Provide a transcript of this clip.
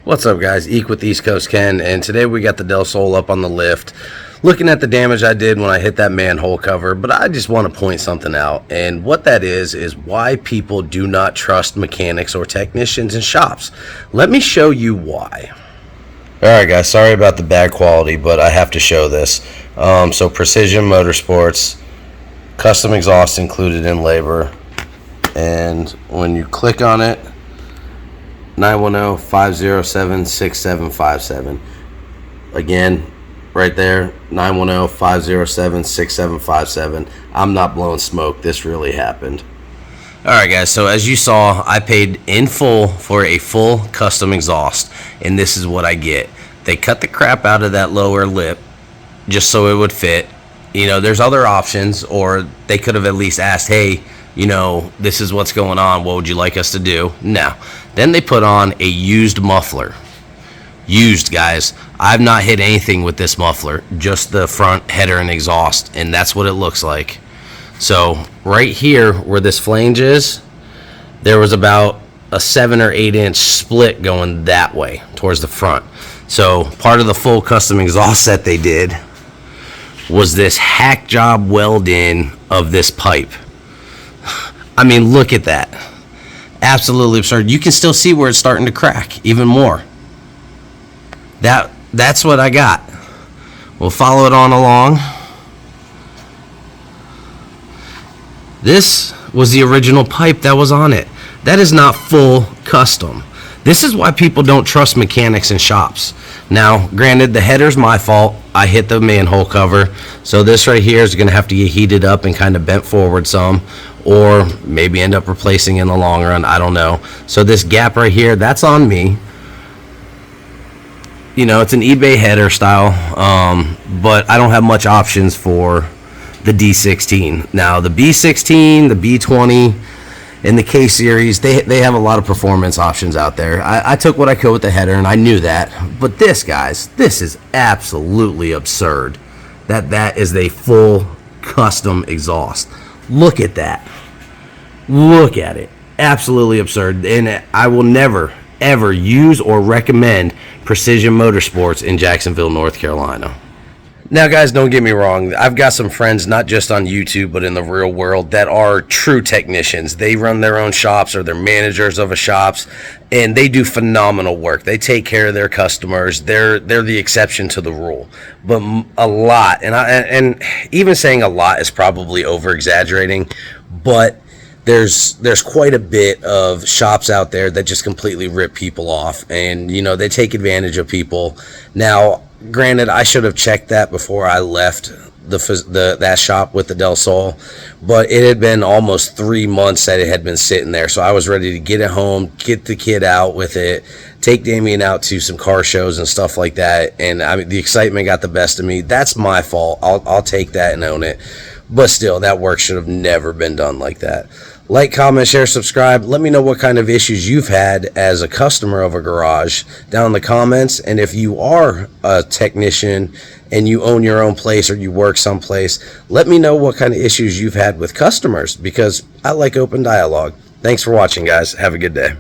What's up, guys? Eek with East Coast Ken, and today we got the Del Sol up on the lift, looking at the damage I did when I hit that manhole cover. But I just want to point something out, and what that is why people do not trust mechanics or technicians in shops. Let me show you why. Alright guys, sorry about the bad quality, but I have to show this. So Precision Motorsports, custom exhaust included in labor, and when you click on it, 910-507-6757. Again, right there, 910-507-6757. I'm not blowing smoke. This really happened. Alright guys, so as you saw, I paid in full for a full custom exhaust, and this is what I get. They cut the crap out of that lower lip just so it would fit. You know, there's other options, or they could have at least asked, hey, you know, this is what's going on, what would you like us to do? No. Then they put on a used muffler. Used, guys. I've not hit anything with this muffler, just the front header and exhaust, and that's what it looks like. So right here where this flange is, there was about a 7 or 8 inch split going that way towards the front. So part of the full custom exhaust set they did was this hack job weld in of this pipe. I mean, look at that. Absolutely absurd. You can still see where it's starting to crack even more. That's what I got. We'll follow it on along. This was the original pipe that was on it. That is not full custom. This is why people don't trust mechanics in shops. Now, granted, the header's my fault. I hit the manhole cover. So this right here is going to have to get heated up and kind of bent forward some, or maybe end up replacing in the long run. I don't know. So this gap right here, that's on me. You know, it's an eBay header style, but I don't have much options for the D16. Now, the B16, the B20, and the K series, they have a lot of performance options out there. I took what I could with the header, and I knew that. But this, guys, this is absolutely absurd. That is a full custom exhaust. Look at that. Look at it. Absolutely absurd. And I will never, ever use or recommend Precision Motorsports in Jacksonville, North Carolina. Now, guys, don't get me wrong. I've got some friends, not just on YouTube, but in the real world, that are true technicians. They run their own shops, or they're managers of a shops, and they do phenomenal work. They take care of their customers. They're the exception to the rule. But a lot, and even saying a lot is probably over-exaggerating, but there's quite a bit of shops out there that just completely rip people off, and you know, they take advantage of people. Now, granted, I should have checked that before I left that shop with the Del Sol, but it had been almost 3 months that it had been sitting there, so I was ready to get it home, get the kid out with it, take Damien out to some car shows and stuff like that, and I mean, the excitement got the best of me. That's my fault. I'll take that and own it, but still, that work should have never been done like that. Like, comment, share, subscribe. Let me know what kind of issues you've had as a customer of a garage down in the comments. And if you are a technician and you own your own place or you work someplace, let me know what kind of issues you've had with customers, because I like open dialogue. Thanks for watching, guys. Have a good day.